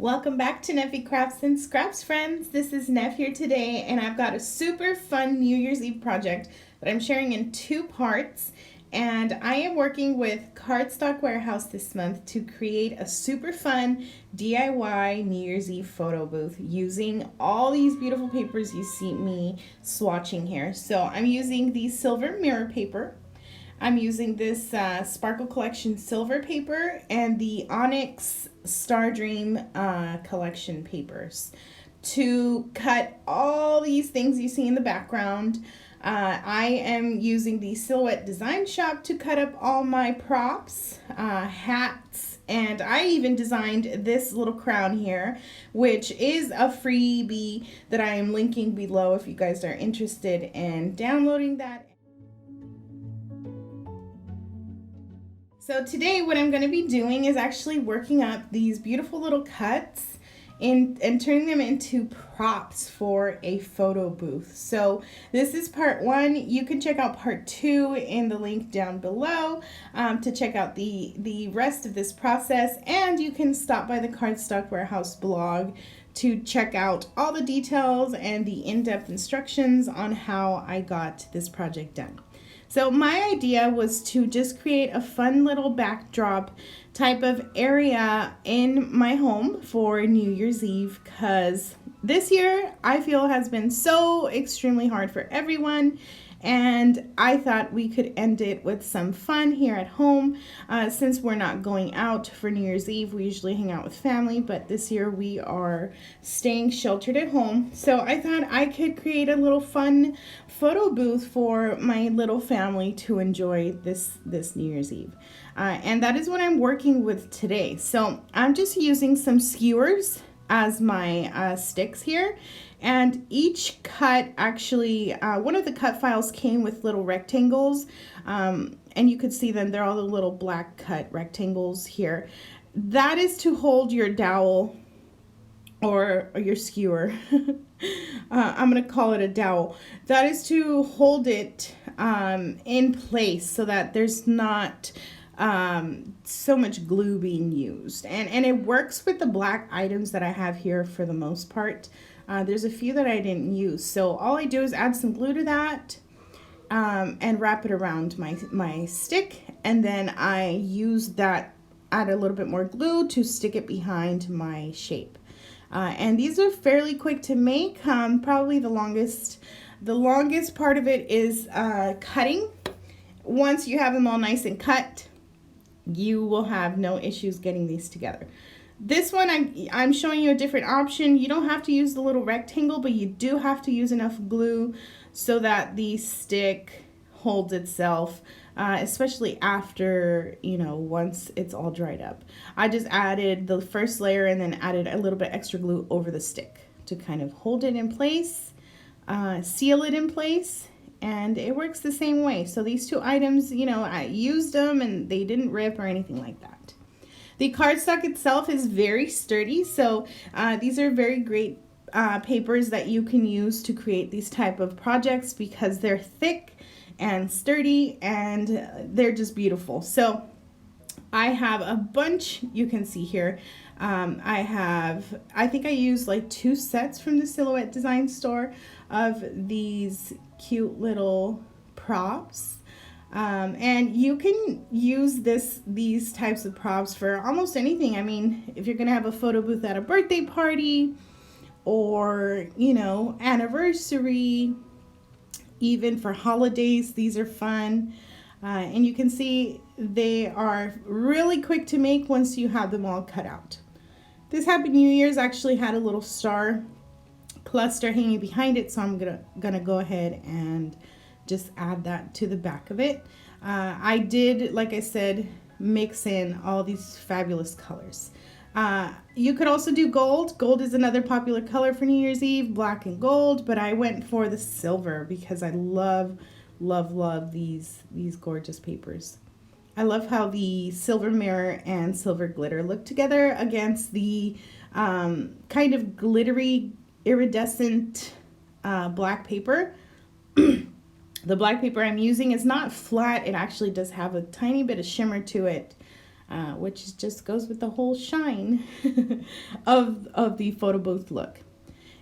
Welcome back to Neffy Crafts and Scraps, friends. This is Neff here today, and I've got a super fun New Year's Eve project that I'm sharing in two parts. And I am working with Cardstock Warehouse this month to create a super fun DIY New Year's Eve photo booth using all these beautiful papers you see me swatching here. So I'm using the silver mirror paper. I'm using this Sparkle Collection silver paper and the Onyx Star Dream collection papers to cut all these things you see in the background. I am using the Silhouette Design Shop to cut up all my props, hats, and I even designed this little crown here, which is a freebie that I am linking below if you guys are interested in downloading that. So today what I'm going to be doing is actually working up these beautiful little cuts and turning them into props for a photo booth. So this is part one. You can check out part two in the link down below to check out the rest of this process, and you can stop by the Cardstock Warehouse blog to check out all the details and the in-depth instructions on how I got this project done. So my idea was to just create a fun little backdrop type of area in my home for New Year's Eve, because this year I feel has been so extremely hard for everyone, and I thought we could end it with some fun here at home. Since we're not going out for New Year's Eve, we usually hang out with family, but this year we are staying sheltered at home. So I thought I could create a little fun photo booth for my little family to enjoy this New Year's Eve. And that is what I'm working with today. So I'm just using some skewers as my sticks here, and each cut actually, one of the cut files came with little rectangles, and you could see them, they're all the little black cut rectangles here. That is to hold your dowel or your skewer. I'm gonna call it a dowel. That is to hold it in place so that there's not so much glue being used, and it works with the black items that I have here for the most part. There's a few that I didn't use, so all I do is add some glue to that and wrap it around my stick, and then I use that, add a little bit more glue to stick it behind my shape. And these are fairly quick to make. Probably the longest part of it is cutting. Once you have them all nice and cut, you will have no issues getting these together. This one, I'm showing you a different option. You don't have to use the little rectangle, but you do have to use enough glue so that the stick holds itself, especially after, once it's all dried up. I just added the first layer and then added a little bit extra glue over the stick to kind of hold it in place, seal it in place. And it works the same way. So these two items, I used them and they didn't rip or anything like that. The cardstock itself is very sturdy. So these are very great papers that you can use to create these type of projects because they're thick and sturdy and they're just beautiful. So I have a bunch you can see here. I think I used like 2 sets from the Silhouette Design Store of these cute little props. And you can use these types of props for almost anything. I mean, if you're gonna have a photo booth at a birthday party or, anniversary, even for holidays, these are fun. And you can see they are really quick to make once you have them all cut out. This Happy New Year's actually had a little star cluster hanging behind it, so I'm gonna go ahead and just add that to the back of it. I did, like I said, mix in all these fabulous colors. You could also do gold. Gold is another popular color for New Year's Eve, black and gold, but I went for the silver because I love these gorgeous papers. I love how the silver mirror and silver glitter look together against the kind of glittery iridescent black paper. The black paper I'm using is not flat. It actually does have a tiny bit of shimmer to it. which just goes with the whole shine of the photo booth look.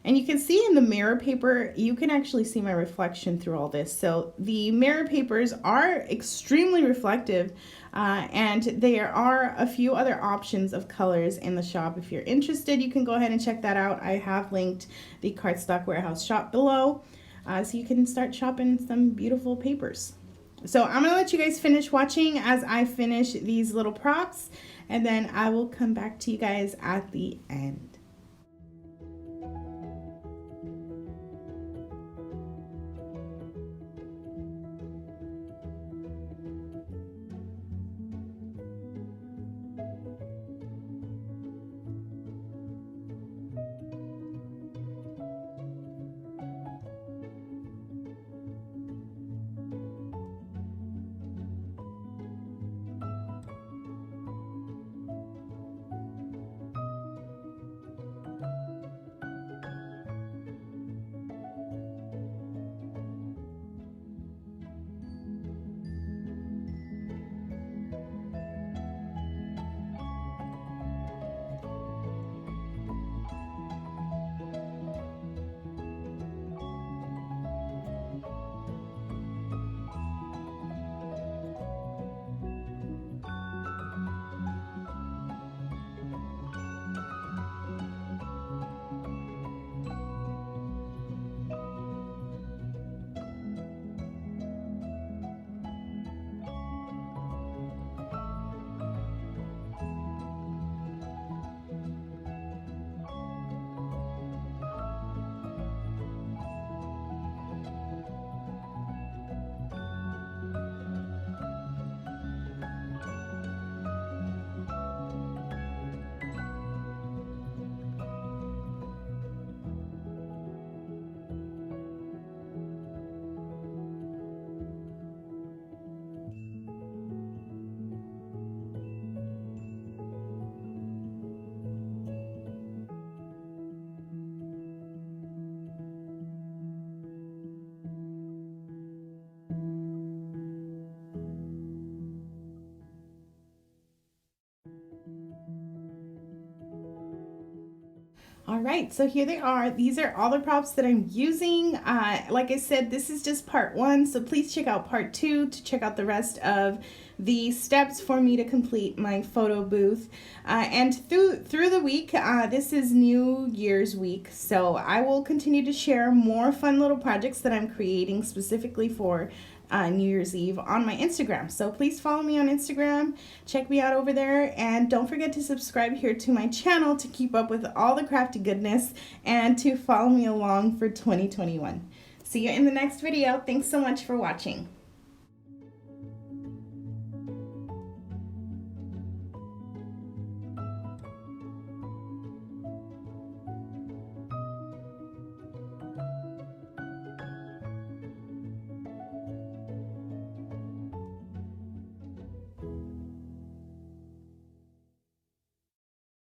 And you can see in the mirror paper, you can actually see my reflection through all this. So the mirror papers are extremely reflective, and there are a few other options of colors in the shop. If you're interested, you can go ahead and check that out. I have linked the Cardstock Warehouse shop below, so you can start shopping some beautiful papers. So I'm gonna let you guys finish watching as I finish these little props, and then I will come back to you guys at the end. All right, so here they are. These are all the props that I'm using. Like I said, this is just part one, so please check out part two to check out the rest of the steps for me to complete my photo booth. And through the week, this is New Year's week, so I will continue to share more fun little projects that I'm creating specifically for New Year's Eve on my Instagram. So please follow me on Instagram, check me out over there, and don't forget to subscribe here to my channel to keep up with all the crafty goodness and to follow me along for 2021. See you in the next video. Thanks so much for watching.